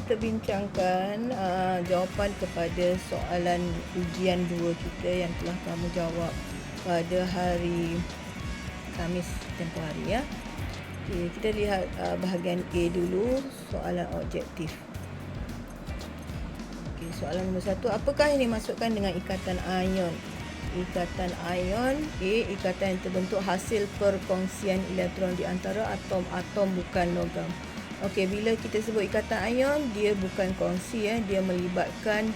kita bincangkan jawapan kepada soalan ujian 2 kita yang telah kamu jawab pada hari Khamis tempoh hari ya. Okay, kita lihat bahagian A dulu, soalan objektif. Okay, soalan nombor 1, apakah yang dimaksudkan dengan ikatan ion? Ikatan ion, A, ikatan yang terbentuk hasil perkongsian elektron di antara atom-atom bukan logam. Okey, bila kita sebut ikatan ion, dia bukan kongsi ya, dia melibatkan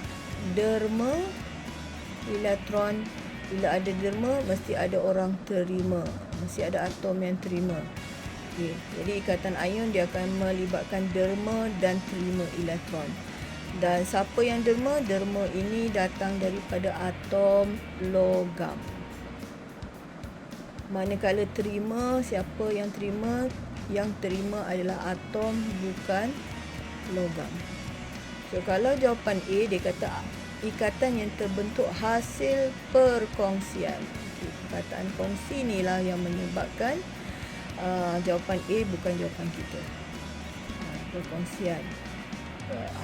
derma elektron. Bila ada derma, mesti ada orang terima, mesti ada atom yang terima. Okey, jadi ikatan ion dia akan melibatkan derma dan terima elektron. Dan siapa yang derma? Derma ini datang daripada atom logam. Manakala terima, siapa yang terima? Yang terima adalah atom bukan logam. So, kalau jawapan A, dia kata ikatan yang terbentuk hasil perkongsian. Perkataan kongsi inilah yang menyebabkan jawapan A bukan jawapan kita. Perkongsian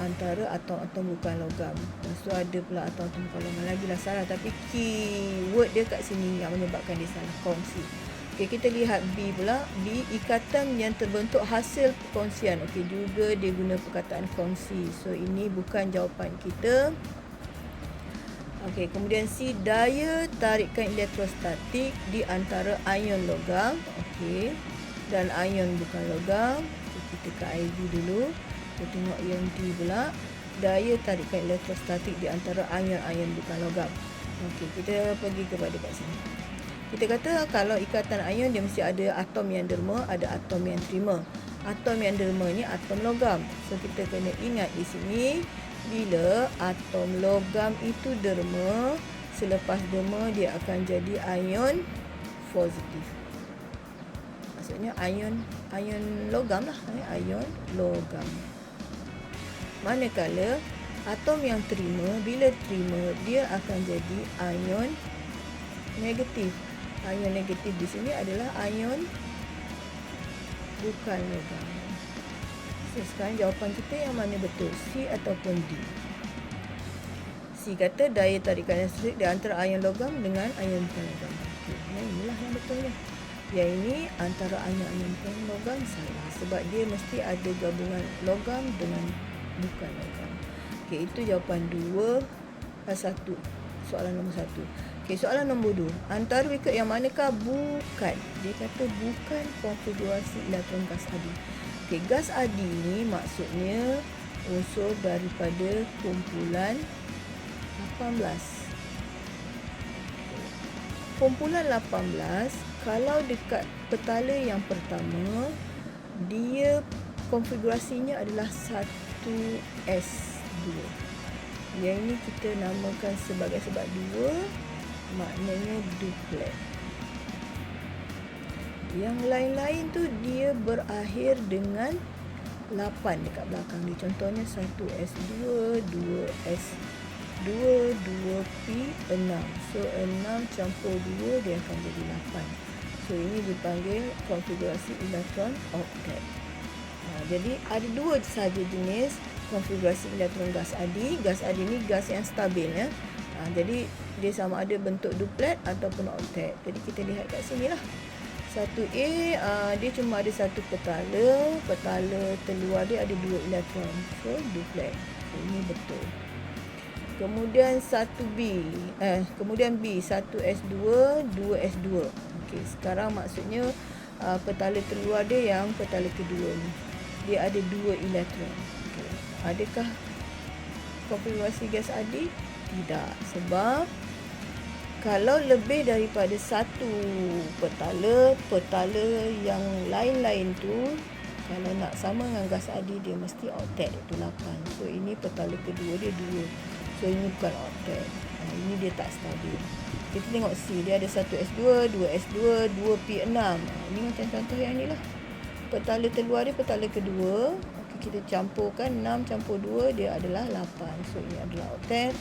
antara atom-atom bukan logam. Lepas tu ada pula atom-atom bukan logam lagi lah salah, tapi keyword dia kat sini yang menyebabkan dia salah, kongsi. Okey, kita lihat B pula. B, ikatan yang terbentuk hasil perkongsian. Okey, juga dia guna perkataan kongsi. So ini bukan jawapan kita. Okey, kemudian C, daya tarikan elektrostatik di antara ion logam. Okey, dan ion bukan logam. Kita ke IV dulu. Kita tengok yang D pula. Daya tarikan elektrostatik di antara ion-ion bukan logam. Okey, kita pergi kepada kat sini. Kita kata kalau ikatan ion dia mesti ada atom yang derma, ada atom yang terima. Atom yang derma ni atom logam. So kita kena ingat di sini, bila atom logam itu derma, selepas derma dia akan jadi ion positif. Maksudnya ion logam lah, ion logam. Manakala atom yang terima, bila terima dia akan jadi ion negatif. Ion negatif di sini adalah ion bukan logam. So, sekarang jawapan kita yang mana betul? C ataupun D? C kata daya tarikan elektrik di antara ion logam dengan ion bukan logam. Okay, inilah yang betulnya. Yang ini antara ion bukan logam salah. Sebab dia mesti ada gabungan logam dengan bukan logam. Okey, itu jawapan 1. Soalan nombor 1. Okey, soalan nombor 2. Antara berikut yang manakah bukan? Dia kata bukan konfigurasi elektron gas adi. Okey, gas adi ni maksudnya unsur daripada kumpulan 18. Kumpulan 18, kalau dekat petala yang pertama, dia konfigurasinya adalah 1s2. Yang ini kita namakan sebagai sebab 2, maknanya duplet. Yang lain-lain tu dia berakhir dengan 8 dekat belakang dia. Contohnya 1s2, 2s2, 2p6. So 6 campur 2 dia akan jadi 8. So ini dipanggil konfigurasi elektron oktet. Jadi ada 2 sahaja jenis konfigurasi elektron gas adi. Gas adi ni gas yang stabil ya. Jadi dia sama ada bentuk duplet ataupun oktet. Jadi kita lihat kat sini lah. 1A dia cuma ada satu petala. Petala terluar dia ada 2 elektron. So duplet. So, ini betul. Kemudian 1B. Kemudian B, 1s2, 2s2. Okey, sekarang maksudnya petala terluar dia yang petala kedua ni. Dia ada 2 elektron. Okay. Adakah konfigurasi gas adi? Tidak. Sebab kalau lebih daripada satu petala yang lain-lain tu, kalau nak sama dengan gas adi dia mesti oktet, iaitu 8. So ini petala kedua dia 2. So ini bukan oktet. Ini dia tak stabil. Kita tengok C, dia ada 1s2, 2s2, 2p6. Ini macam contoh yang ni lah. Petala terluar dia petala kedua. Okey, kita campurkan 6 campur 2 dia adalah 8. So ini adalah oktet.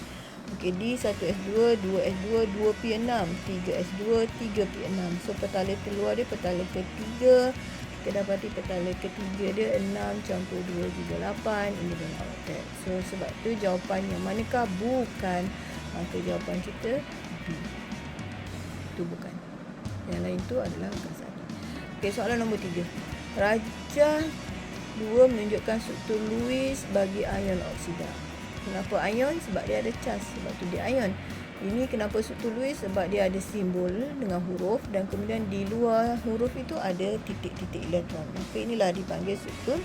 Okey, D 1s2, 2s2, 2p6, 3s2, 3p6. So petala terluar dia petala ketiga kita dapati petala ketiga dia 6 campur 2 juga 8. Ini dengan oktet. So sebab tu jawapan yang manakah bukan, maka jawapan kita B. Itu bukan. Yang lain tu adalah bukan satu. Okey, soalan nombor 3. Rajah 2 menunjukkan struktur Lewis bagi ion oksida. Kenapa ion? Sebab dia ada cas. Sebab tu dia ion. Ini kenapa struktur Lewis? Sebab dia ada simbol dengan huruf dan kemudian di luar huruf itu ada titik-titik elektron. Maka inilah dipanggil struktur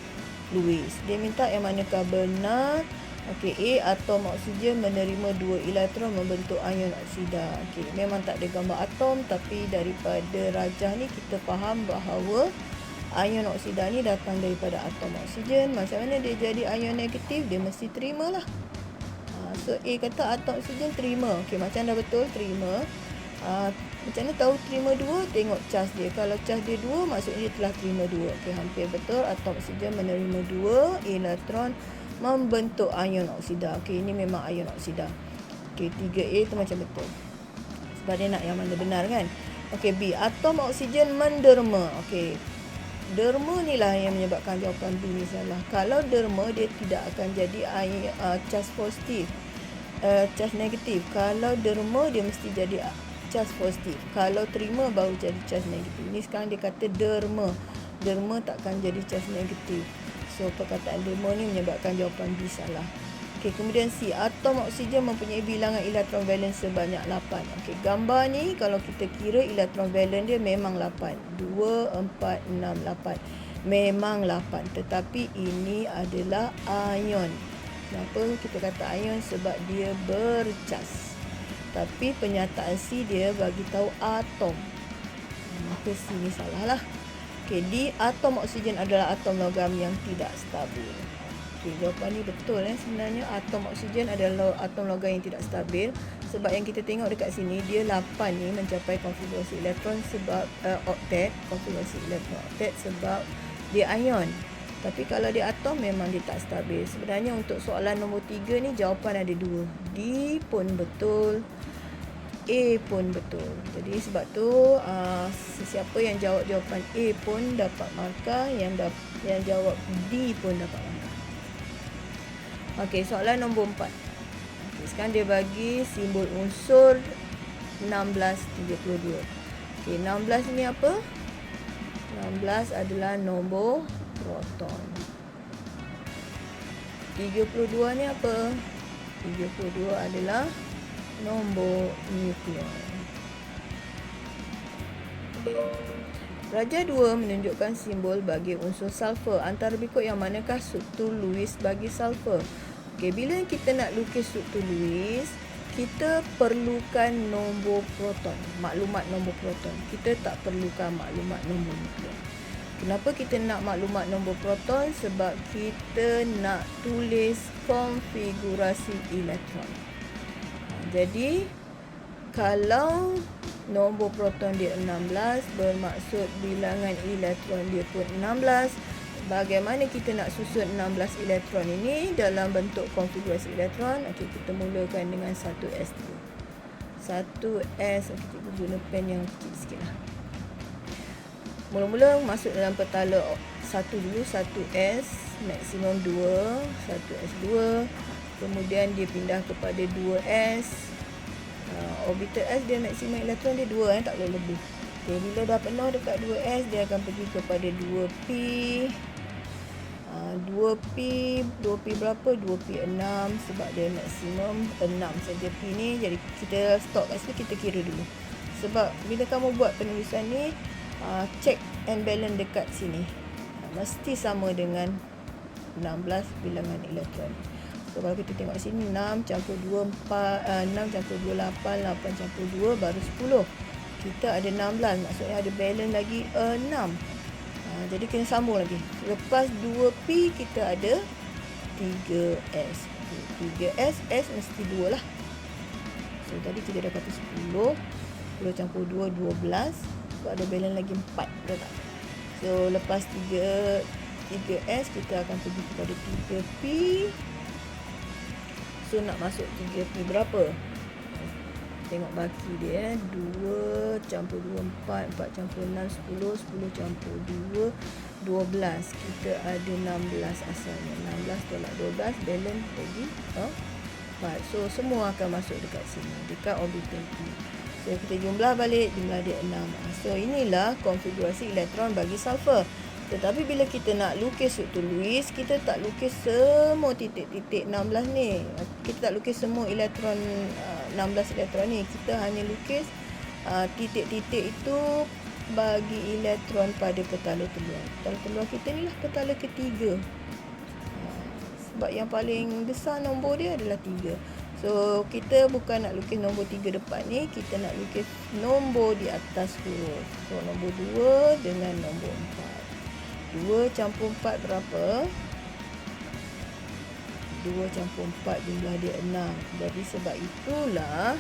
Lewis. Dia minta yang manakah benar. Okey, A, atom oksigen menerima 2 elektron membentuk ion oksida. Okey, memang tak ada gambar atom, tapi daripada rajah ni kita faham bahawa ion oksida ni datang daripada atom oksigen. Macam mana dia jadi ion negatif? Dia mesti terima lah. So A kata atom oksigen terima. Okey, macam dah betul terima. Macam mana tahu terima 2? Tengok cas dia. Kalau cas dia 2, maksudnya dia telah terima 2. Okey, hampir betul. Atom oksigen menerima 2 elektron membentuk ion oksida. Okey, ini memang ion oksida. Okey, 3A tu macam betul. Sebab dia nak yang mana benar kan? Okey, B, atom oksigen menderma. Okey, derma ni lah yang menyebabkan jawapan B ni salah. Kalau derma, dia tidak akan jadi cas positif, cas negatif. Kalau derma, dia mesti jadi cas positif. Kalau terima, baru jadi cas negatif. Ni sekarang dia kata derma. Derma takkan jadi cas negatif. So perkataan derma ni menyebabkan jawapan B salah. Okey, kemudian C, atom oksigen mempunyai bilangan elektron valen sebanyak 8. Okey, gambar ni kalau kita kira elektron valen dia memang 8. 2, 4, 6, 8. Memang 8. Tetapi ini adalah ion. Kenapa kita kata ion? Sebab dia bercas. Tapi penyataan C dia bagi tahu atom. Maka C ni salah lah. Okey, D, atom oksigen adalah atom logam yang tidak stabil. Okey, jawapan ni betul sebenarnya. Atom oksigen adalah atom logam yang tidak stabil. Sebab yang kita tengok dekat sini, dia 8 ni mencapai konfigurasi elektron sebab oktet, konfigurasi elektron oktet sebab dia ion. Tapi kalau dia atom memang dia tak stabil. Sebenarnya untuk soalan nombor 3 ni jawapan ada 2. D pun betul, A pun betul. Jadi sebab tu sesiapa yang jawab jawapan A pun dapat markah, yang jawab D pun dapat markah. Okey, soalan nombor 4. Okay, sekarang dia bagi simbol unsur 1632. Okey, 16 ni apa? 16 adalah nombor proton. 32 ni apa? 32 adalah nombor nukleon. Rajah 2 menunjukkan simbol bagi unsur sulfur. Antara berikut yang manakah struktur Lewis bagi sulfur? Okey, bila kita nak lukis struktur Lewis, kita perlukan nombor proton, maklumat nombor proton. Kita tak perlukan maklumat nombor nukleon. Kenapa kita nak maklumat nombor proton? Sebab kita nak tulis konfigurasi elektron. Jadi kalau nombor proton dia 16, bermaksud bilangan elektron dia pun 16. Bagaimana kita nak susun 16 elektron ini dalam bentuk konfigurasi elektron? Okey, kita mulakan dengan 1s dulu. 1s, okey, kita guna pen yang kecil sikit lah. Mula-mula masuk dalam petala 1 dulu, 1s, maksimum 2, 1s2. Kemudian dia pindah kepada 2s. Orbital s dia maksimum elektron dia 2, tak boleh lebih. Okay, bila dah penuh dekat 2s, dia akan pergi kepada 2p. 2p berapa? 2p 6, sebab dia maksimum 6 saja p ni. Jadi kita stop kat situ, kita kira dulu. Sebab bila kamu buat penulisan ni, check and balance dekat sini. Mesti sama dengan 16 bilangan elektron. So kalau kita tengok sini 6 campur 2 4 6 campur 2 8, 8 campur 2 baru 10. Kita ada 16, maksudnya ada balance lagi 6. Jadi kena sambung lagi. Lepas 2p kita ada 3s. 3s, s mesti 2 lah. So tadi kita dah kata 10. 10 campur 2 12. So ada balance lagi 4, betul tak? So lepas 3s kita akan pergi kepada 3p. So nak masuk 3p berapa? tengok baki dia 2 campur 2 4, 4 campur 6 10, 10 campur 2 12. Kita ada 16 asalnya. 16 tolak 12 balance lagi 4. So semua akan masuk dekat sini, dekat orbital P. So kita jumlah balik, jumlah dia 6. So inilah konfigurasi elektron bagi sulfur. Tetapi bila kita nak lukis Dr. Lewis, kita tak lukis semua titik-titik 16 ni. Kita tak lukis semua elektron 16 elektron ni. Kita hanya lukis titik-titik itu bagi elektron pada petala telur. Petala telur kita ni lah petala ketiga. Sebab yang paling besar nombor dia adalah 3. So kita bukan nak lukis nombor 3 depan ni, kita nak lukis nombor di atas huruf. So nombor 2 dengan nombor 4. 2 campur 4 berapa? 2 campur 4 jumlah dia 6. Jadi sebab itulah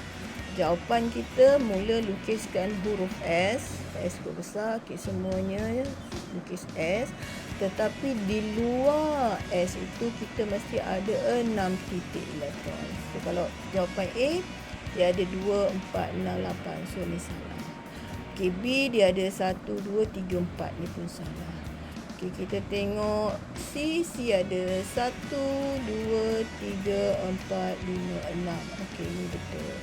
jawapan kita mula lukiskan huruf S. S huruf besar, okay, semuanya lukis S. Tetapi di luar S itu kita mesti ada 6 titik elektron. So kalau jawapan A, dia ada 2, 4, 6, 8. So ni salah. Okay, B dia ada 1, 2, 3, 4. Ni pun salah. Okay, kita tengok C. C ada 1, 2, 3, 4, 5, 6. Okay, ni betul.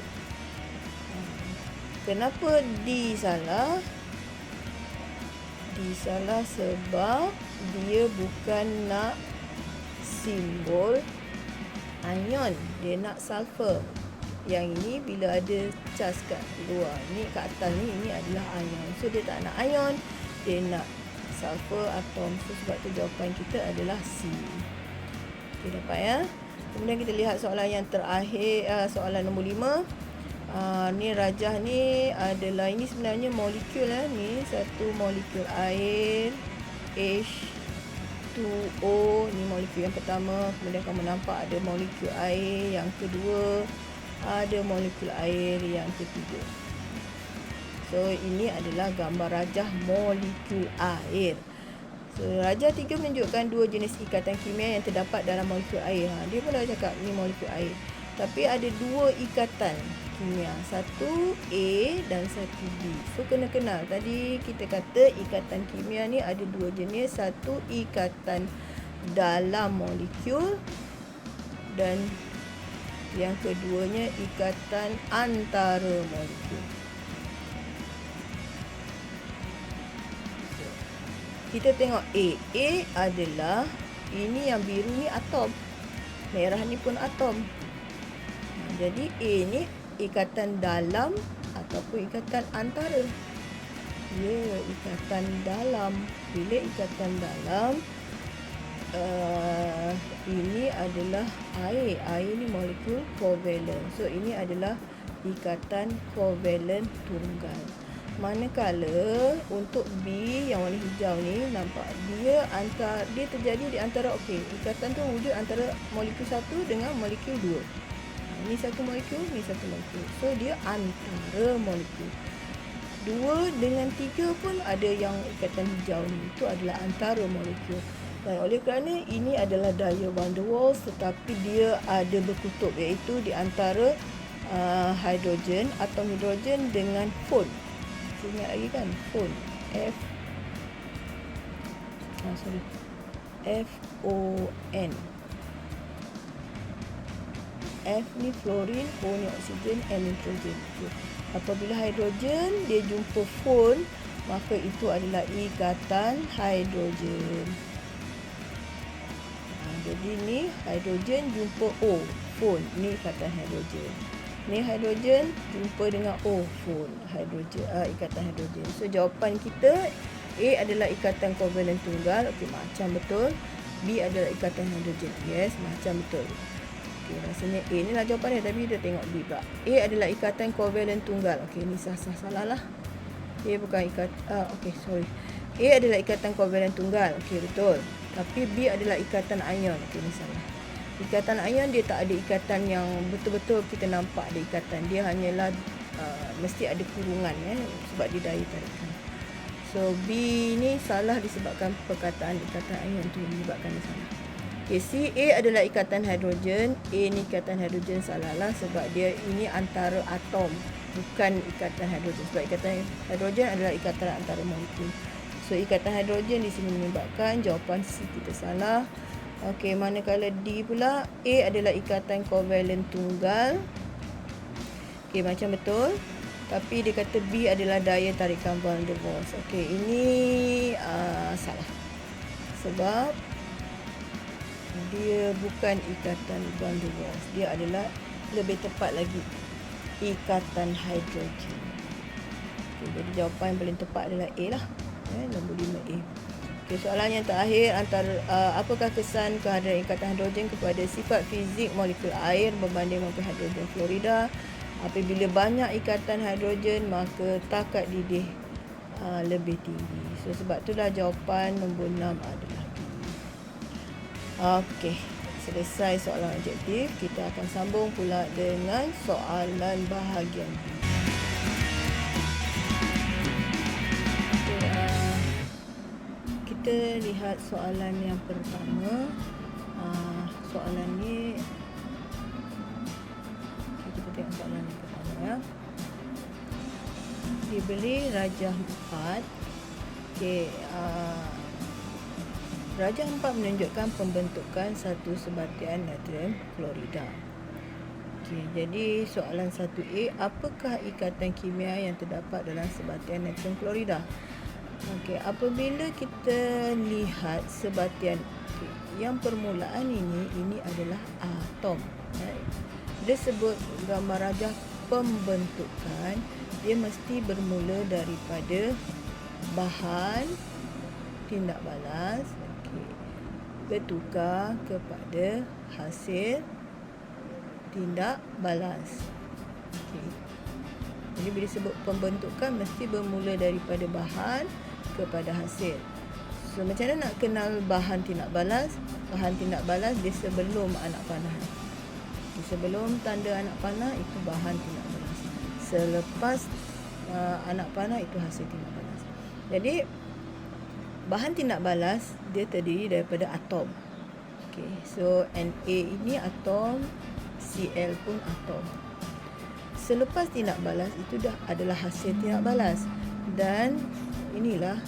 Kenapa D salah? D salah sebab dia bukan nak simbol ion. Dia nak sulfur. Yang ini bila ada charge kat luar. Ni kat atas ni, ini adalah ion. So dia tak nak ion. Dia nak sulfur atom. So sebab tu jawapan kita adalah C. Okay, dapat ya. Kemudian kita lihat soalan yang terakhir, soalan nombor 5. Ni rajah ni adalah, ini sebenarnya molekul ni satu molekul air H2O. Ni molekul yang pertama. Kemudian kamu nampak ada molekul air yang kedua, ada molekul air yang ketiga. So ini adalah gambar rajah molekul air. So rajah 3 menunjukkan dua jenis ikatan kimia yang terdapat dalam molekul air. Dia pun dah cakap ni molekul air. Tapi ada dua ikatan kimia, satu A dan satu B. So kena kenal. Tadi kita kata ikatan kimia ni ada dua jenis, satu ikatan dalam molekul dan yang keduanya ikatan antara molekul. Kita tengok A. A adalah, ini yang biru ni atom, merah ni pun atom. Jadi A ni ikatan dalam ataupun ikatan antara. Ya, ikatan dalam. Bila ikatan dalam, ini adalah air. Air ni molekul kovalent. So ini adalah ikatan kovalent tunggal. Manakala untuk B yang warna hijau ni, nampak dia terjadi di antara, okey, ikatan tu wujud antara molekul 1 dengan molekul 2. Ni satu molekul, ni satu molekul. So dia antara molekul. 2 dengan 3 pun ada yang ikatan hijau ni. Itu adalah antara molekul. Dan oleh kerana ini adalah dia van der Waals, tetapi dia ada berkutub, iaitu di antara hidrogen, atom hidrogen dengan fon. Ingat lagi kan? Fon. F-O-N. F ni fluorine, O ni oksigen, N nitrogen. Apabila hidrogen dia jumpa fon, maka itu adalah ikatan hidrogen. Jadi ni hidrogen jumpa O, fon, ni ikatan hidrogen. Ni hidrogen jumpa dengan O, fon, hidrogen, ikatan hidrogen. So jawapan kita A adalah ikatan kovalent tunggal. Okey, macam betul. B adalah ikatan hidrogen. Yes, macam betul. Okey, rasanya A ni lah jawapannya, tapi kita tengok B pula. A adalah ikatan kovalent tunggal. Okey, ni salah lah. A bukan okey, sorry. A adalah ikatan kovalent tunggal. Okey, betul. Tapi B adalah ikatan ion. Okey, ni salah. Ikatan ion dia tak ada ikatan yang betul-betul kita nampak ada ikatan. Dia hanyalah mesti ada kurungan sebab dia daya tarikan. So B ni salah disebabkan perkataan ikatan ion tu menyebabkan dia salah. Okay, Ca adalah ikatan hidrogen. A ni ikatan hidrogen, salah lah sebab dia ini antara atom, bukan ikatan hidrogen. Sebab ikatan hidrogen adalah ikatan antara molekul. So ikatan hidrogen di sini menyebabkan jawapan C kita salah. Okey, manakala D pula, A adalah ikatan kovalen tunggal. Okey, macam betul. Tapi dia kata B adalah daya tarikan van der Waals. Okey, ini salah. Sebab dia bukan ikatan van der Waals. Dia adalah, lebih tepat lagi, ikatan hidrogen. Okay, jadi jawapan yang paling tepat adalah A lah. Nombor 5A. Okay, soalan yang terakhir, apakah kesan kehadiran ikatan hidrogen kepada sifat fizik molekul air berbanding molekul hidrogen fluorida? Apabila banyak ikatan hidrogen, maka takat didih lebih tinggi. So sebab itulah jawapan nombor 6 adalah. Okey, selesai soalan objektif. Kita akan sambung pula dengan soalan bahagian B. Kita lihat soalan yang pertama. Soalan ni, kita tengok soalan yang pertama ya. Diberi rajah 4. Okey, rajah 4 menunjukkan pembentukan satu sebatian natrium klorida. Okey, jadi soalan 1A, apakah ikatan kimia yang terdapat dalam sebatian natrium klorida? Okey, apabila kita lihat sebatian, yang permulaan ini adalah atom. Dia sebut gambar rajah pembentukan, dia mesti bermula daripada bahan tindak balas, bertukar kepada hasil tindak balas. Jadi bila disebut pembentukan, mesti bermula daripada bahan kepada hasil. So macam mana nak kenal bahan tindak balas? Bahan tindak balas dia sebelum anak panah. Sebelum tanda anak panah itu bahan tindak balas. Selepas anak panah itu hasil tindak balas. Jadi bahan tindak balas dia terdiri daripada atom. Okay, so Na ini atom, Cl pun atom. Selepas tindak balas itu dah adalah hasil tindak balas, dan inilah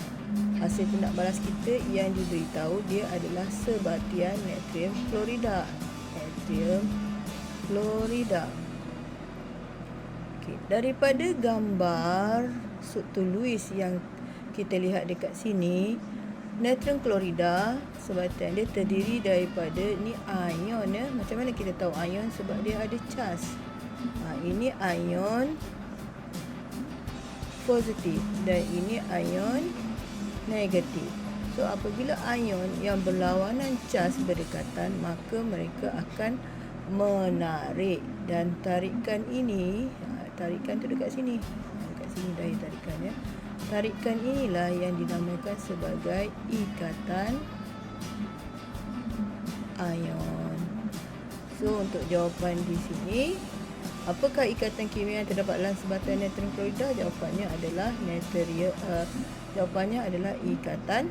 hasil tindak balas kita yang diberitahu dia adalah sebatian natrium klorida. Natrium klorida. Okay, daripada gambar subtolus yang kita lihat dekat sini, natrium klorida sebatian dia terdiri daripada ni ion ya. Macam mana kita tahu ion? Sebab dia ada cas. Ini ion positif dan ini ion negatif. So apabila ion yang berlawanan cas berdekatan, maka mereka akan menarik, dan tarikan ini, tarikan tu dekat sini. Dekat sini daya tarikan ya. Tarikan inilah yang dinamakan sebagai ikatan ion. So untuk jawapan di sini, apakah ikatan kimia yang terdapat dalam sebatian natrium klorida? Jawapannya adalah jawapannya adalah ikatan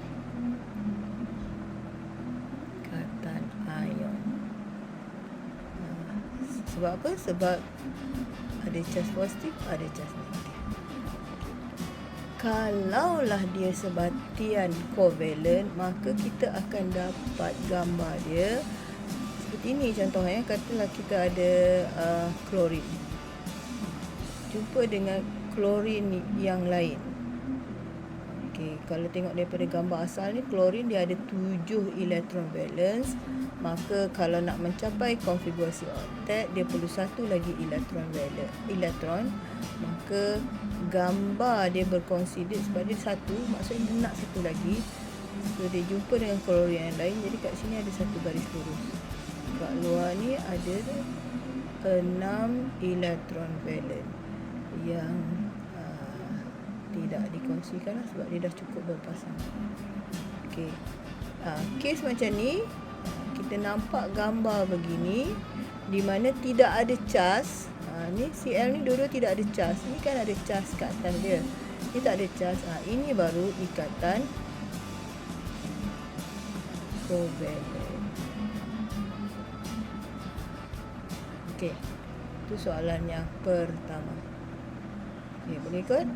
ion. Sebab apa? Sebab ada cas positif, ada cas negatif. Kalaulah dia sebatian kovalen, maka kita akan dapat gambar dia seperti ini. Contohnya, katalah kita ada klorin jumpa dengan klorin yang lain. Okey, kalau tengok daripada gambar asal ni, klorin dia ada 7 elektron valence. Maka kalau nak mencapai konfigurasi oktet, dia perlu satu lagi elektron. Maka gambar dia berkongsi dia sebab dia satu, maksudnya dia nak satu lagi. So dia jumpa dengan klorin yang lain, jadi kat sini ada satu garis lurus. Kat luar ni ada 6 elektron valence yang tidak dikongsikan lah, sebab dia dah cukup berpasang. Okey, kes macam ni kita nampak gambar begini di mana tidak ada cas. Ni Cl ni dua-dua tidak ada cas. Ni kan ada cas kat atas dia. Ni tak ada cas. Ini baru ikatan kovalen. Okey. Itu soalan yang pertama. Okey, boleh ikut?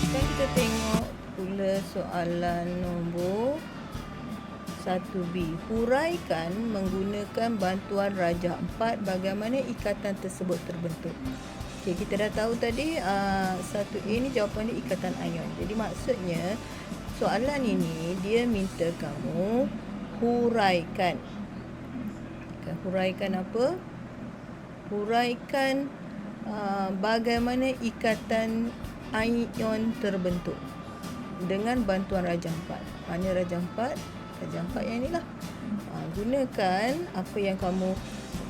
Sekarang kita tengok pula soalan nombor 1B. Huraikan menggunakan bantuan rajah 4 bagaimana ikatan tersebut terbentuk. Okey, kita dah tahu tadi 1A ni jawapan dia ikatan ion. Jadi maksudnya soalan ini dia minta kamu huraikan. Huraikan apa? Huraikan bagaimana ikatan ion terbentuk dengan bantuan rajah 4. Mana rajah 4? Rajah 4 yang inilah. Gunakan apa yang kamu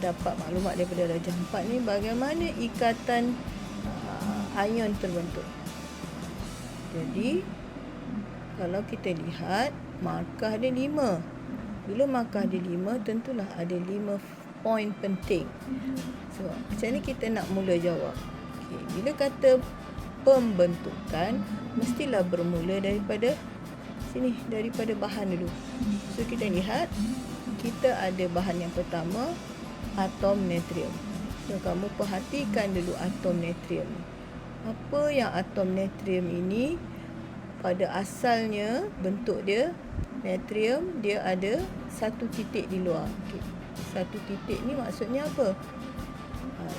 dapat maklumat daripada rajah 4 ni, bagaimana ikatan ion terbentuk. Jadi kalau kita lihat markah dia 5. Bila markah dia 5, tentulah ada 5 poin penting. So, macam ni kita nak mula jawab. Okay. Bila kata pembentukan, mestilah bermula daripada sini, daripada bahan dulu. So, kita lihat, kita ada bahan yang pertama, atom natrium. So, kamu perhatikan dulu atom natrium ni. Apa yang atom natrium ini pada asalnya bentuk dia natrium, dia ada satu titik di luar. Okay. Satu titik ni maksudnya apa?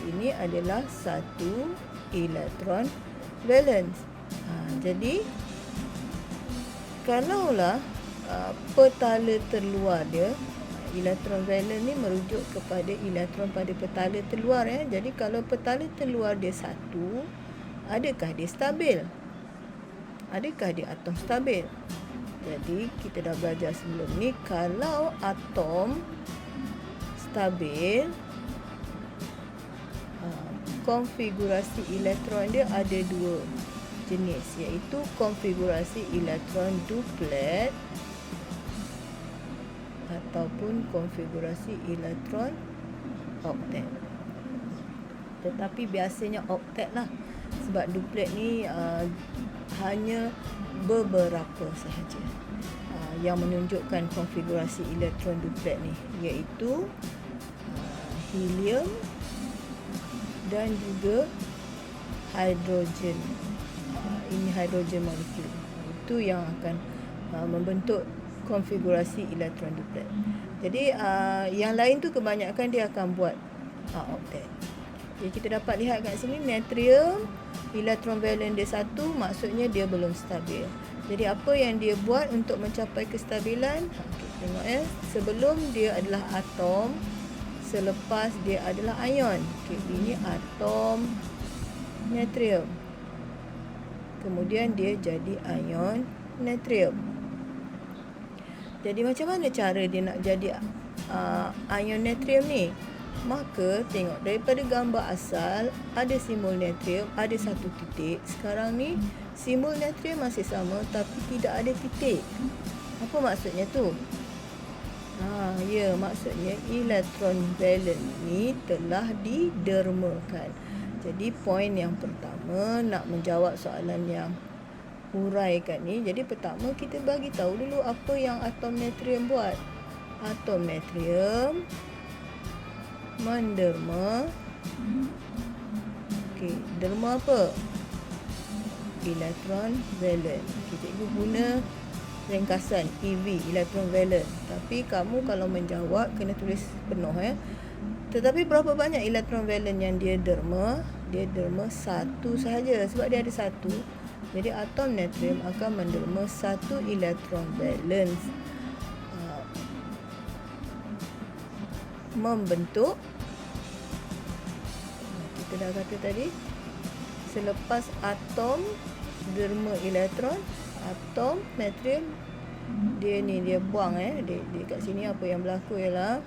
Ini adalah satu elektron valence. Jadi kalaulah petala terluar dia, elektron valence ni merujuk kepada elektron pada petala terluar ya. Jadi kalau petala terluar dia 1, adakah dia stabil? Adakah dia atom stabil? Jadi kita dah belajar sebelum ni, kalau atom stabil, konfigurasi elektron dia ada 2 jenis, iaitu konfigurasi elektron duplet ataupun konfigurasi elektron oktet. Tetapi biasanya oktet lah, sebab duplet ni hanya beberapa sahaja yang menunjukkan konfigurasi elektron duplet ni, iaitu helium dan juga hidrogen. Ini hidrogen molekul. Itu yang akan membentuk konfigurasi elektron duplet. Jadi yang lain tu kebanyakan dia akan buat oktet. Jadi kita dapat lihat kat sini natrium elektron valence dia 1, maksudnya dia belum stabil. Jadi apa yang dia buat untuk mencapai kestabilan? Okay, tengok ya. Sebelum dia adalah atom, selepas dia adalah ion. Okay, ini atom natrium. Kemudian dia jadi ion natrium. Jadi macam mana cara dia nak jadi ion natrium ni? Maka tengok daripada gambar asal, ada simbol natrium, ada satu titik. Sekarang ni simbol natrium masih sama tapi tidak ada titik. Apa maksudnya tu? Ya, maksudnya elektron valence ni telah didermakan. Jadi poin yang pertama nak menjawab soalan yang huraikan ni. Jadi pertama kita bagi tahu dulu apa yang atom natrium buat. Atom natrium menderma. Okey, derma apa? Elektron valence. Okay, cikgu guna ringkasan EV, elektron valence. Tapi kamu kalau menjawab kena tulis penuh ya. Tetapi berapa banyak elektron valence yang dia derma? Dia derma 1 sahaja sebab dia ada 1. Jadi atom natrium akan menderma 1 elektron valence. Membentuk, kita dah kata tadi, selepas atom derma elektron, atom natrium dia buang dia kat sini. Apa yang berlaku ialah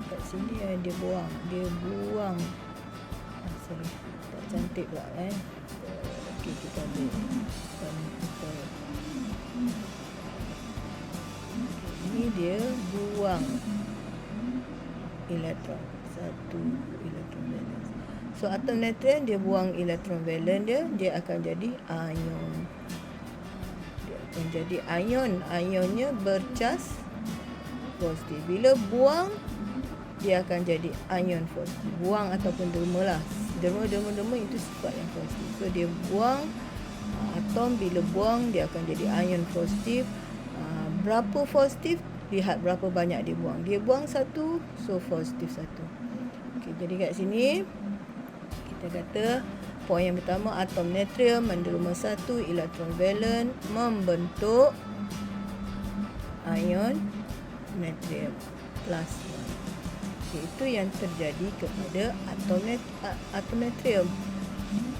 kat sini dia buang sorry, tak cantik pula okey, kita ambil ini dia buang elektron, 1 elektron valence. So atom natrium dia buang elektron valen dia akan jadi ion. Dia akan jadi ion. Ionnya bercas positif. Bila buang, dia akan jadi ion positif. Buang ataupun derma lah. Derma itu sifat yang positif. So dia buang, atom bila buang dia akan jadi ion positif. Berapa positif? Lihat berapa banyak dia buang. Dia buang satu, so positif satu. Okay, jadi kat sini kita kata poin yang pertama, atom natrium menderma satu elektron valen membentuk ion natrium plus 1. Okay, itu yang terjadi kepada atom natrium.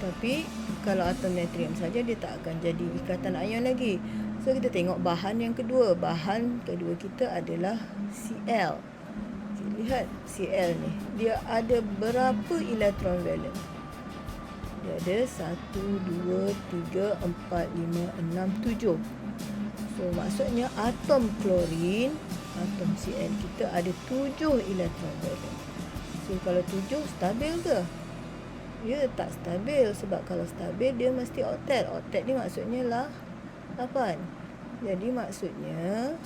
Tapi kalau atom natrium saja dia tak akan jadi ikatan ion lagi. So kita tengok bahan yang kedua. Bahan kedua kita adalah Cl. Okay, lihat Cl ni. Dia ada berapa elektron valen? Dia ada 1, 2, 3, 4, 5, 6, 7. So maksudnya atom klorin, atom Cl kita ada 7 elektron valen. So kalau 7 stabil ke? Ya, tak stabil. Sebab kalau stabil dia mesti oktet. Oktet ni maksudnya lah 8. Jadi maksudnya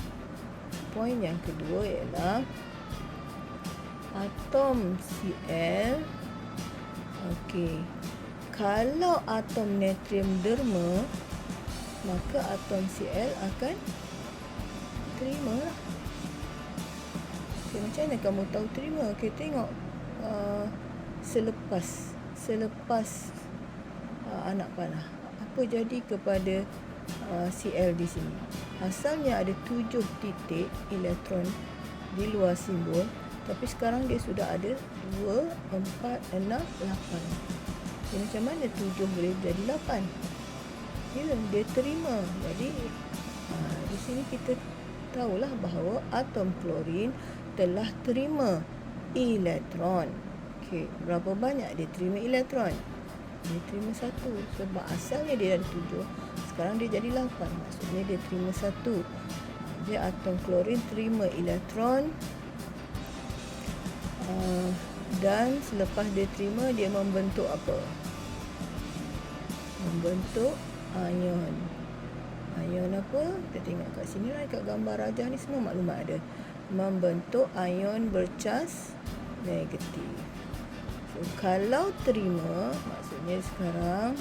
poin yang kedua ialah atom Cl. Okey. Kalau atom natrium derma, maka atom Cl akan terima lah. Okay, macam mana kamu tahu terima? Okay, tengok selepas anak panah. Apa jadi kepada Cl di sini? Asalnya ada 7 titik elektron di luar simbol, tapi sekarang dia sudah ada 2, 4, 6, 8. Jadi macam mana 7 boleh jadi 8? Ya, dia terima. Jadi di sini kita tahulah bahawa atom klorin telah terima elektron. Okey, berapa banyak dia terima elektron? Dia terima 1. Sebab asalnya dia ada 7, sekarang dia jadi 8. Maksudnya dia terima 1. Jadi atom klorin terima elektron, dan selepas dia terima, dia membentuk apa? Membentuk ion. Ion apa? Kita tengok kat sini lah, kat gambar rajah ni semua maklumat ada. Membentuk ion bercas negatif. So, kalau terima, maksudnya sekarang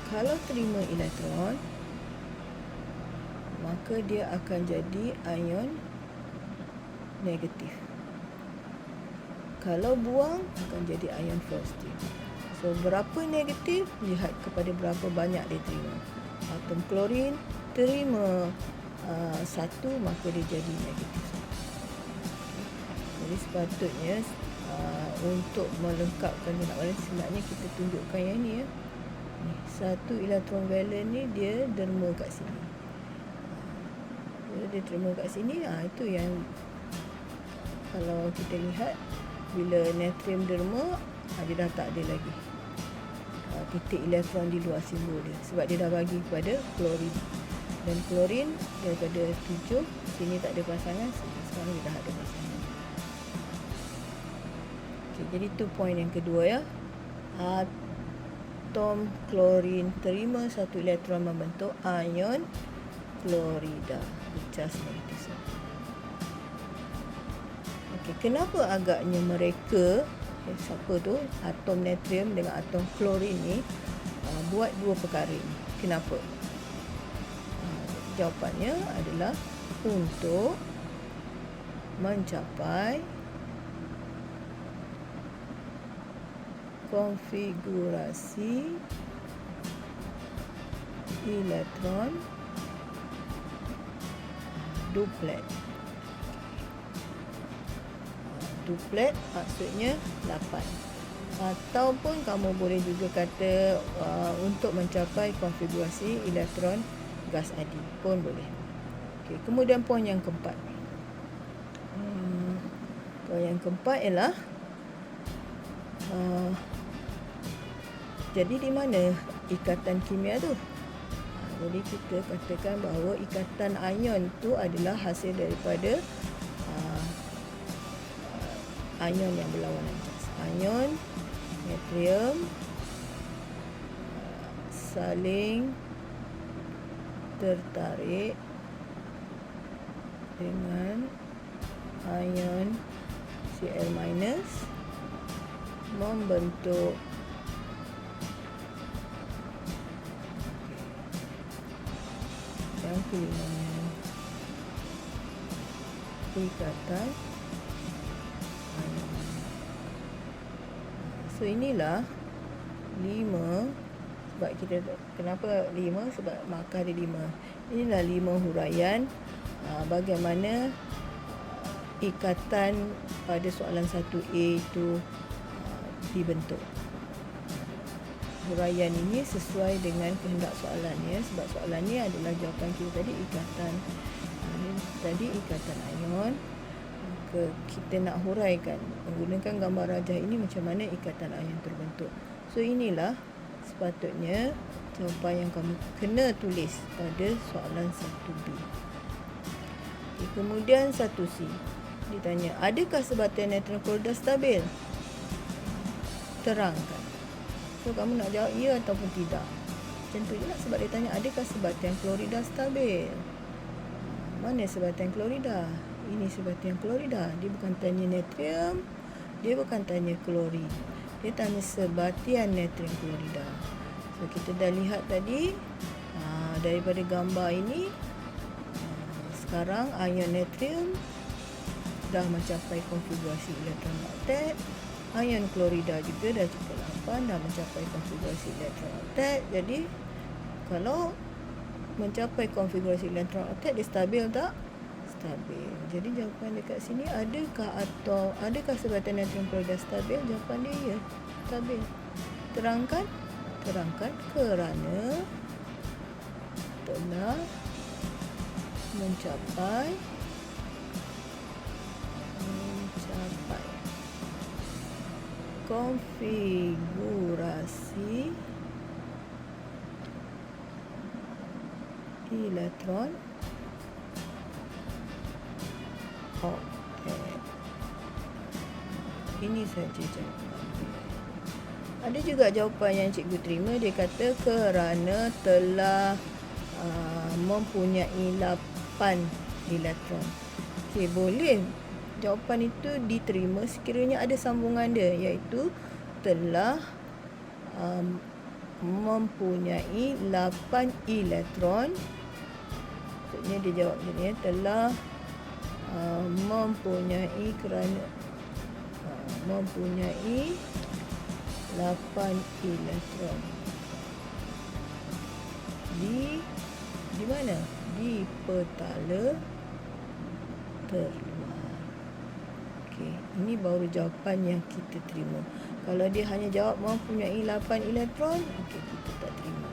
kalau terima elektron, maka dia akan jadi ion negatif. Kalau buang, akan jadi ion positif. So, berapa negatif? Lihat kepada berapa banyak dia terima. Atom klorin terima 1, maka dia jadi negatif 1. Jadi sepatutnya untuk melengkapkan dia nak balik, sebenarnya kita tunjukkan yang ni ya. 1 elektron valen ni dia derma kat sini. Bila dia derma kat sini, itu yang kalau kita lihat bila natrium derma, dia dah tak ada lagi titik elektron di luar simbol dia, sebab dia dah bagi kepada klorin. Dan klorin daripada 7, sini tak ada pasangan, sekarang dia dah ada pasangan. Okay, jadi itu poin yang kedua ya. Atom klorin terima 1 elektron membentuk ion klorida bercas negatif 1. Okey, kenapa agaknya mereka siapa tu atom natrium dengan atom klorin ni buat dua perkara ni? Kenapa? Jawapannya adalah untuk mencapai konfigurasi elektron duplet. Duplet maksudnya 8. Ataupun kamu boleh juga kata untuk mencapai konfigurasi elektron gas adi pun boleh. Okey, kemudian poin yang keempat. Poin yang keempat ialah jadi di mana ikatan kimia tu? Jadi kita katakan bahawa ikatan ion itu adalah hasil daripada ion yang berlawanan gas. Ion natrium saling tertarik dengan ion Cl- membentuk yang kelimanya ikatan ion. So inilah 5, sebab kita kenapa 5? Sebab markah ada 5. Inilah 5 huraian bagaimana ikatan pada soalan 1A itu dibentuk. Huraian ini sesuai dengan kehendak soalan ya, sebab soalan ni adalah jawapan kita tadi ikatan. Tadi ikatan ion. Kita nak huraikan menggunakan gambar rajah ini macam mana ikatan ion terbentuk. So inilah sepatutnya jawapan yang kamu kena tulis pada soalan 1B. Kemudian 1C. Ditanya, adakah sebatian neutron klorida stabil? Terangkan. So, kamu nak jawab ya ataupun tidak. Macam tu je lah, sebab dia tanya, adakah sebatian klorida stabil? Mana sebatian klorida? Ini sebatian klorida. Dia bukan tanya natrium, dia bukan tanya klorin. Dia tanya sebatian natrium klorida. So, kita dah lihat tadi, daripada gambar ini, sekarang ion natrium dah mencapai konfigurasi elektron oktet. Ion klorida juga dah cukup 8, dah mencapai konfigurasi elektron oktet. Jadi kalau mencapai konfigurasi elektron oktet, dia stabil tak? Stabil. Jadi jawapan dekat sini, adakah sebatian natrium klorida stabil? Jawapan dia ya, stabil. Terangkan kerana telah mencapai konfigurasi elektron oktet. Ini saja jawapan. Ada juga jawapan yang cikgu terima, dia kata kerana telah mempunyai 8 elektron. Okey, boleh. Jawapan itu diterima sekiranya ada sambungan dia, iaitu telah mempunyai 8 elektron. Maksudnya dia jawab macam ni, telah mempunyai 8 elektron. Di mana? Di petala terluar. Okey, ini baru jawapan yang kita terima. Kalau dia hanya jawab mempunyai 8 elektron, okey, kita tak terima.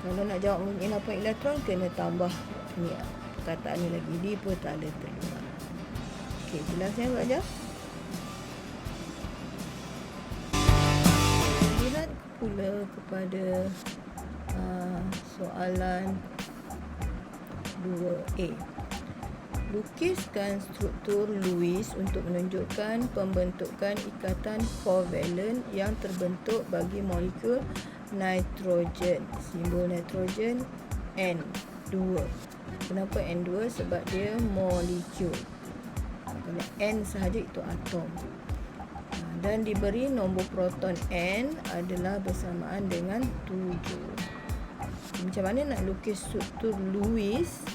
Kalau nak jawab mempunyai 8 elektron, kena tambah ni perkataan ni lagi, di petala terluar. Okey, jelas ya pelajar? Lihat pula kepada soalan 2A. Lukiskan struktur Lewis untuk menunjukkan pembentukan ikatan kovalen yang terbentuk bagi molekul nitrogen. Simbol nitrogen N2. Kenapa N2? Sebab dia molekul. Kalau N sahaja itu atom. Dan diberi nombor proton N adalah bersamaan dengan 7. Macam mana nak lukis struktur Lewis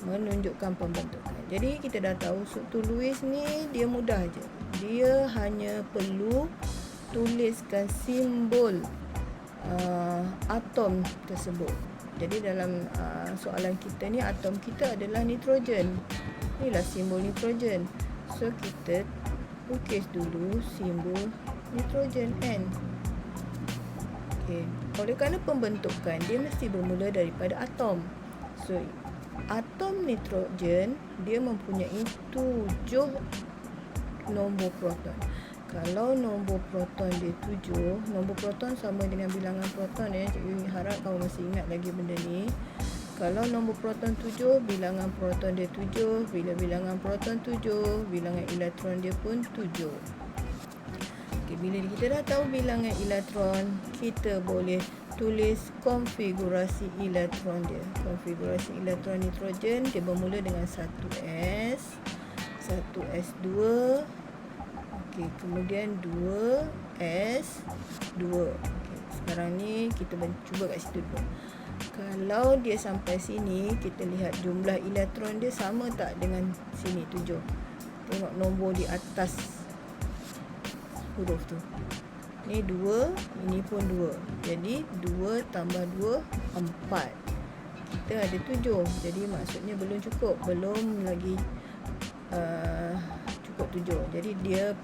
menunjukkan pembentukan? Jadi kita dah tahu struktur Lewis ni dia mudah je. Dia hanya perlu tuliskan simbol atom tersebut. Jadi dalam soalan kita ni, atom kita adalah nitrogen. Inilah simbol nitrogen. So kita lukis dulu simbol nitrogen N. Okay. Oleh kerana pembentukan dia mesti bermula daripada atom. So atom nitrogen dia mempunyai 7 nombor proton. Kalau nombor proton dia 7, nombor proton sama dengan bilangan proton Cikgu harap kamu masih ingat lagi benda ni. Kalau nombor proton 7, bilangan proton dia 7. Bila bilangan proton 7, bilangan elektron dia pun 7. Okay, bila kita dah tahu bilangan elektron, kita boleh tulis konfigurasi elektron dia. Konfigurasi elektron nitrogen dia bermula dengan 1s, 1s2. Okey, kemudian 2s2. Okey, sekarang ni kita cuba kat situ dulu. Kalau dia sampai sini, kita lihat jumlah elektron dia sama tak dengan sini 7. Tengok nombor di atas huruf tu. Ni 2, ini pun 2. Jadi 2 tambah 2, 4. Kita ada 7. Jadi maksudnya belum cukup. Belum lagi cukup 7. Jadi dia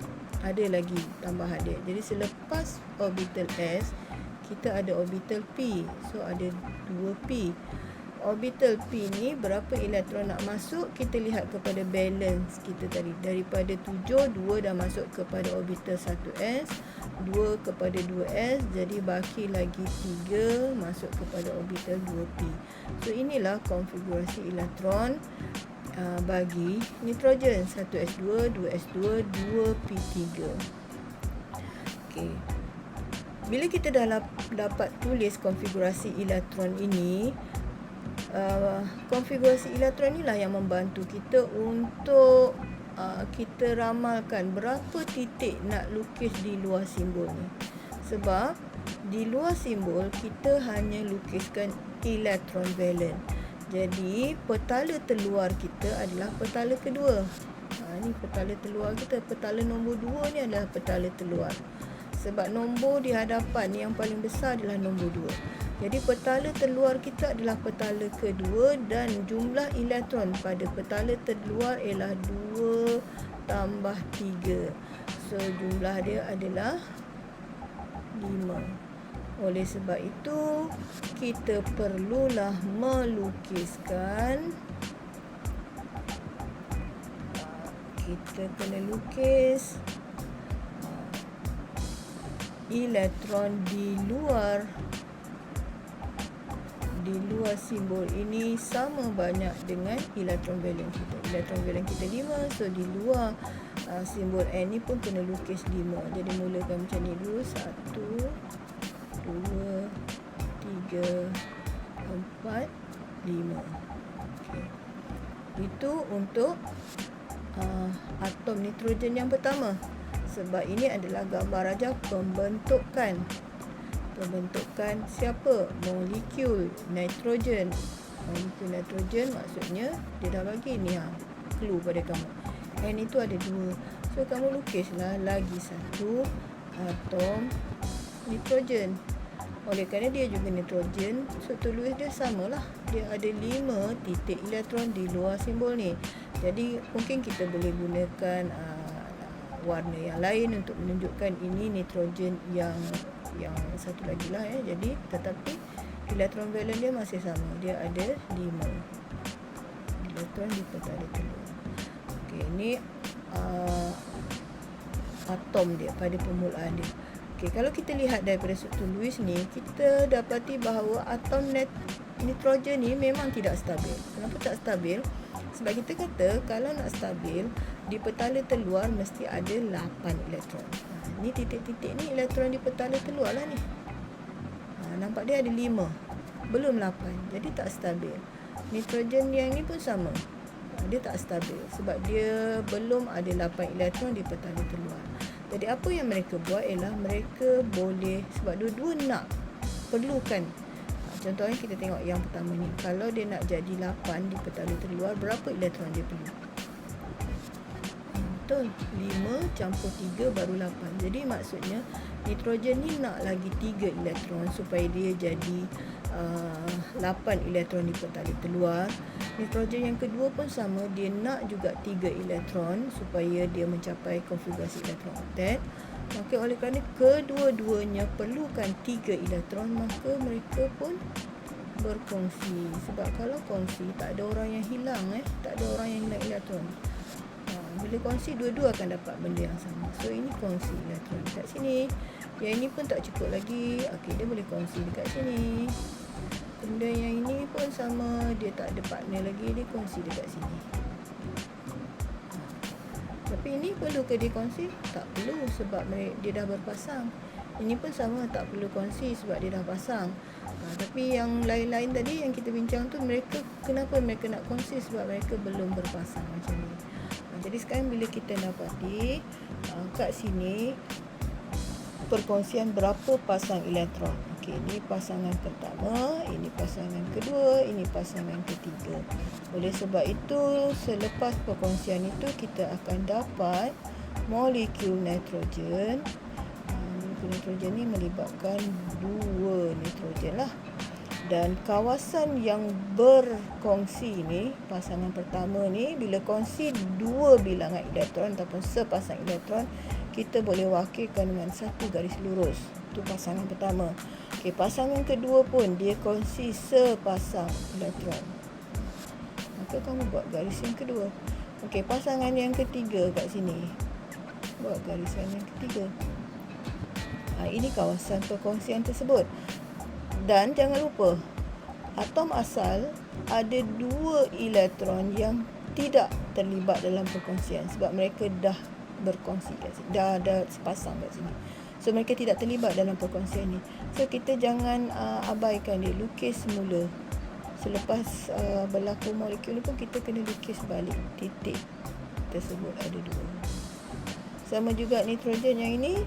ada lagi tambahan dia. Jadi selepas orbital S, kita ada orbital P. So ada 2P. Orbital P ni berapa elektron nak masuk, kita lihat kepada balance kita tadi. Daripada 7, 2 dah masuk kepada orbital 1s, 2 kepada 2s, jadi baki lagi 3 masuk kepada orbital 2p. So inilah konfigurasi elektron bagi nitrogen 1s2, 2s2, 2p3. Okey. Bila kita dah dapat tulis konfigurasi elektron ini, konfigurasi elektron inilah yang membantu kita untuk kita ramalkan berapa titik nak lukis di luar simbol ni. Sebab di luar simbol kita hanya lukiskan elektron valen. Jadi petala terluar kita adalah petala kedua. Ni petala terluar kita. Petala nombor 2 ni adalah petala terluar. Sebab nombor di hadapan yang paling besar adalah nombor 2. Jadi petala terluar kita adalah petala kedua dan jumlah elektron pada petala terluar ialah 2 tambah 3. So jumlah dia adalah 5. Oleh sebab itu, kita perlulah melukiskan. Kita kena lukis elektron di luar simbol ini sama banyak dengan elektron valen kita. Elektron valen kita 5, so di luar simbol N ni pun kena lukis 5. Jadi mulakan macam ni dulu. 1, 2, 3, 4, 5. Okay. Itu untuk atom nitrogen yang pertama. Sebab ini adalah gambar aja pembentukan siapa? Molekul nitrogen. Molekul nitrogen maksudnya dia dah bagi ni clue pada kamu. N itu ada 2. So kamu lukislah lagi satu atom nitrogen. Oleh kerana dia juga nitrogen, so tulis dia samalah. Dia ada 5 titik elektron di luar simbol ni. Jadi mungkin kita boleh gunakan warna yang lain untuk menunjukkan ini nitrogen yang satu lagi lah Jadi tetapi elektron valen dia masih sama. Dia ada 5 elektron di petala telur. Okey, ini atom dia pada permulaan dia. Okey, kalau kita lihat daripada struktur Lewis ni, kita dapati bahawa atom nitrogen ni memang tidak stabil. Kenapa tak stabil? Sebab kita kata kalau nak stabil, di petala terluar mesti ada 8 elektron. Ni titik-titik ni elektron di petala terluar lah ni. Nampak dia ada 5, belum 8. Jadi tak stabil. Nitrogen yang ni pun sama. Dia tak stabil sebab dia belum ada 8 elektron di petala terluar. Jadi apa yang mereka buat ialah mereka boleh, sebab dua-dua nak perlukan. Contohnya kita tengok yang pertama ni. Kalau dia nak jadi 8 di petala terluar, berapa elektron dia perlu? Betul, 5 campur 3 baru 8. Jadi maksudnya nitrogen ni nak lagi 3 elektron supaya dia jadi 8 elektron di petala terluar. Nitrogen yang kedua pun sama, dia nak juga 3 elektron supaya dia mencapai konfigurasi elektron oktet. Maka oleh kerana kedua-duanya perlukan 3 elektron, maka mereka pun berkongsi. Sebab kalau kongsi, tak ada orang yang hilang tak ada orang yang hilang elektron. Bila kongsi, dua-dua akan dapat benda yang sama. So ini kongsi elektron dekat sini. Yang ini pun tak cukup lagi. Okey, dia boleh kongsi dekat sini. Benda yang ini pun sama, dia tak ada partner lagi, dia kongsi dekat sini. Tapi ini perlu ke dia kongsi? Tak perlu sebab dia dah berpasang. Ini pun sama, tak perlu kongsi sebab dia dah pasang. Tapi yang lain-lain tadi yang kita bincang tu, kenapa mereka nak kongsi? Sebab mereka belum berpasang macam ni. Jadi sekarang bila kita dapati kat sini perkongsian berapa pasang elektron. Okey, ini pasangan pertama, ini pasangan kedua, ini pasangan ketiga. Oleh sebab itu, selepas perkongsian itu kita akan dapat molekul nitrogen. Nitrogen ni melibatkan 2 nitrogen lah. Dan kawasan yang berkongsi ni, pasangan pertama ni, bila kongsi 2 bilangan elektron ataupun sepasang elektron, kita boleh wakilkan dengan satu garis lurus. Itu pasangan pertama. Okey, pasangan kedua pun dia kongsi sepasang elektron. Maka kamu buat garis yang kedua. Okey, pasangan yang ketiga kat sini. Buat garisan yang ketiga. Ini kawasan perkongsian tersebut. Dan jangan lupa, atom asal ada 2 elektron yang tidak terlibat dalam perkongsian sebab mereka dah berkongsi kat sini, dah sepasang kat sini. So mereka tidak terlibat dalam perkongsian ni. So kita jangan abaikan dia, lukis semula. Selepas berlaku molekul ni pun kita kena lukis balik titik tersebut ada 2. Sama juga nitrogen yang ini.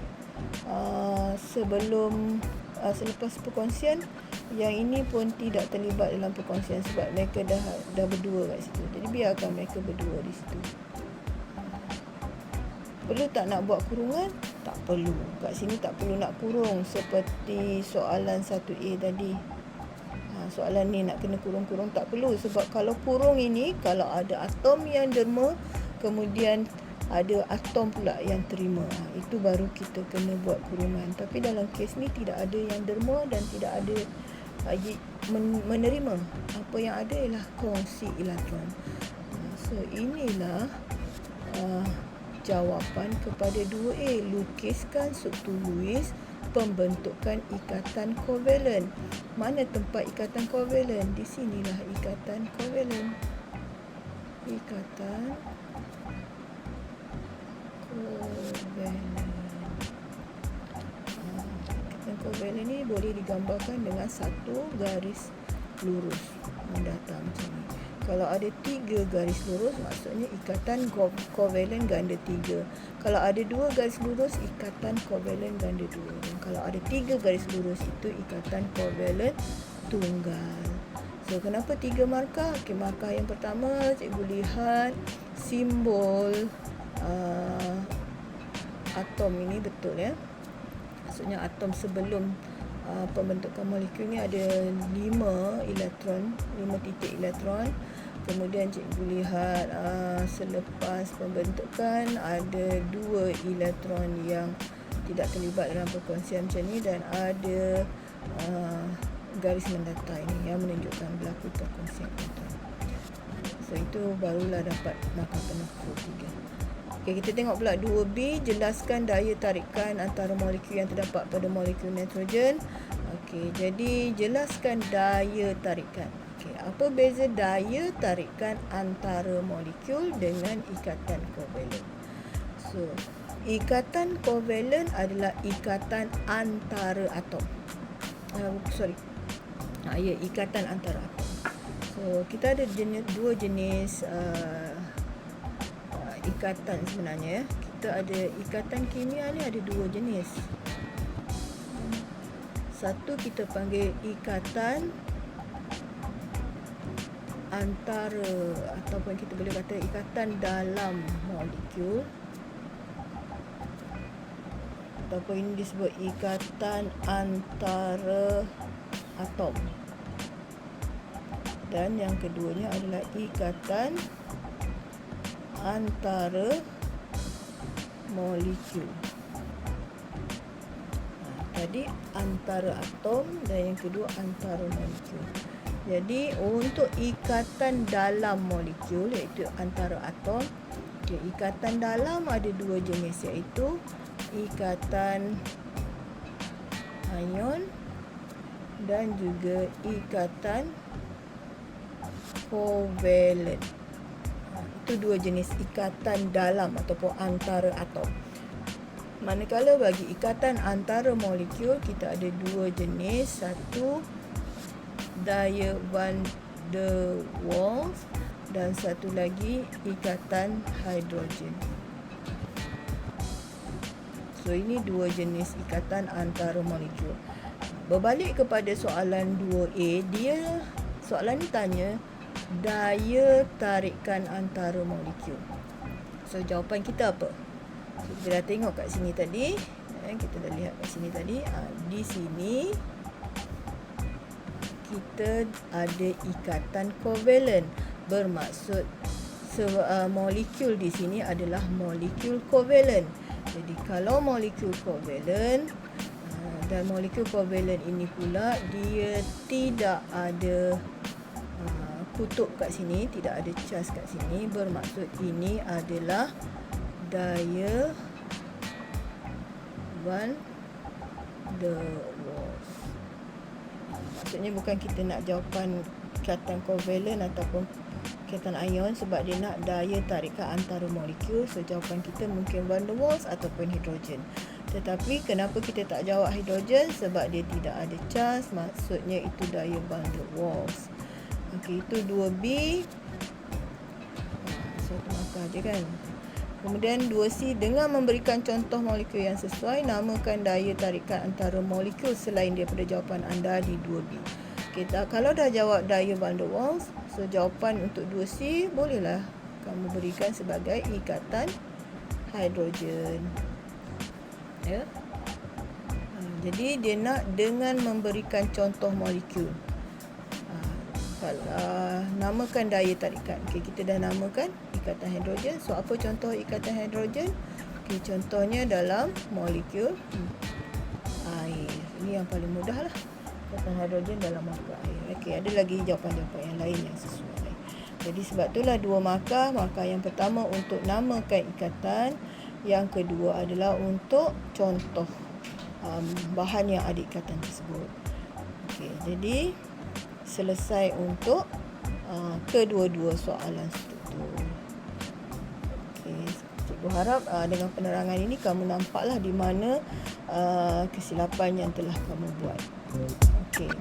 Selepas perkongsian, yang ini pun tidak terlibat dalam perkongsian sebab mereka dah berdua kat situ. Jadi biarkan mereka berdua di situ. Perlu tak nak buat kurungan? Tak perlu. Kat sini tak perlu nak kurung seperti soalan 1A tadi. Soalan ni nak kena kurung-kurung, tak perlu. Sebab kalau kurung ini, kalau ada atom yang derma, kemudian ada atom pula yang terima, itu baru kita kena buat kurungan. Tapi dalam kes ni tidak ada yang derma dan tidak ada menerima. Apa yang ada ialah kongsi elektron. So inilah jawapan kepada 2A. Lukiskan subtulis pembentukan ikatan kovalen. Mana tempat ikatan kovalen? Di sinilah ikatan kovalen. Ikatan kovalen ni boleh digambarkan dengan satu garis lurus mendatang macam ni. Kalau ada 3 garis lurus, maksudnya ikatan kovalen ganda 3. Kalau ada 2 garis lurus, ikatan kovalen ganda 2. Dan kalau ada 3 garis lurus, itu ikatan kovalen tunggal. So kenapa 3 markah? Okey, markah yang pertama cikgu lihat simbol atom ini betul ya. Maksudnya atom sebelum pembentukan molekul ni ada 5 elektron, 5 titik elektron. Kemudian cikgu lihat selepas pembentukan ada 2 elektron yang tidak terlibat dalam perkongsian macam ni dan ada garis mendata ini yang menunjukkan berlaku perkongsian elektron. So itu barulah dapat markah penuh 3. Okey, kita tengok pula 2B, jelaskan daya tarikan antara molekul yang terdapat pada molekul nitrogen. Okey, jadi jelaskan daya tarikan. Okey, apa beza daya tarikan antara molekul dengan ikatan kovalen? So, ikatan kovalen adalah ikatan antara atom. Ikatan antara atom. So, kita ada dua jenis ikatan sebenarnya ya. Kita ada ikatan kimia ni ada 2 jenis. Satu kita panggil ikatan antara, ataupun kita boleh kata ikatan dalam molekul, ataupun ini disebut ikatan antara atom. Dan yang keduanya adalah ikatan antara molekul. Tadi antara atom dan yang kedua antara molekul. Jadi untuk ikatan dalam molekul iaitu antara atom, Okay, ikatan dalam ada dua jenis, iaitu ikatan ion dan juga ikatan kovalent. Itu dua jenis ikatan dalam ataupun antara atom. Manakala bagi ikatan antara molekul, kita ada dua jenis. Satu, daya van der Waals, dan satu lagi ikatan hidrogen. So, ini dua jenis ikatan antara molekul. Berbalik kepada soalan 2A, soalan ni tanya daya tarikan antara molekul. So, jawapan kita apa? So, kita dah tengok kat sini tadi. Kita dah lihat kat sini tadi. Di sini kita ada ikatan kovalent. Bermaksud molekul di sini adalah molekul kovalent. Jadi kalau molekul kovalent dan molekul kovalent ini pula dia tidak ada kutub kat sini, tidak ada charge kat sini, bermaksud ini adalah daya van der Waals. Maksudnya bukan kita nak jawapan ikatan kovalent ataupun ikatan ion, sebab dia nak daya tarikan antara molekul. So jawapan kita mungkin van der Waals ataupun hidrogen. Tetapi kenapa kita tak jawab hidrogen? Sebab dia tidak ada charge, maksudnya itu daya van der Waals. Okey, itu 2B. Satu markah je kan. Kemudian 2C, dengan memberikan contoh molekul yang sesuai, namakan daya tarikan antara molekul selain daripada jawapan anda di 2B. Kita kalau dah jawab daya van der Waals, so jawapan untuk 2C bolehlah kamu berikan sebagai ikatan hidrogen. Ya. Jadi dia nak dengan memberikan contoh molekul. Kalau namakan daya tarikan. Okey, kita dah namakan ikatan hidrogen. So apa contoh ikatan hidrogen? Okey, contohnya dalam molekul air. Ini yang paling mudah lah. Ikatan hidrogen dalam molekul air. Okey, ada lagi jawapan-jawapan yang lain yang sesuai. Jadi sebab itulah dua markah. Markah yang pertama untuk namakan ikatan, yang kedua adalah untuk contoh bahan yang ada ikatan tersebut. Okey, jadi selesai untuk kedua-dua soalan struktur. Okey, cikgu harap dengan penerangan ini kamu nampaklah di mana kesilapan yang telah kamu buat. Okey.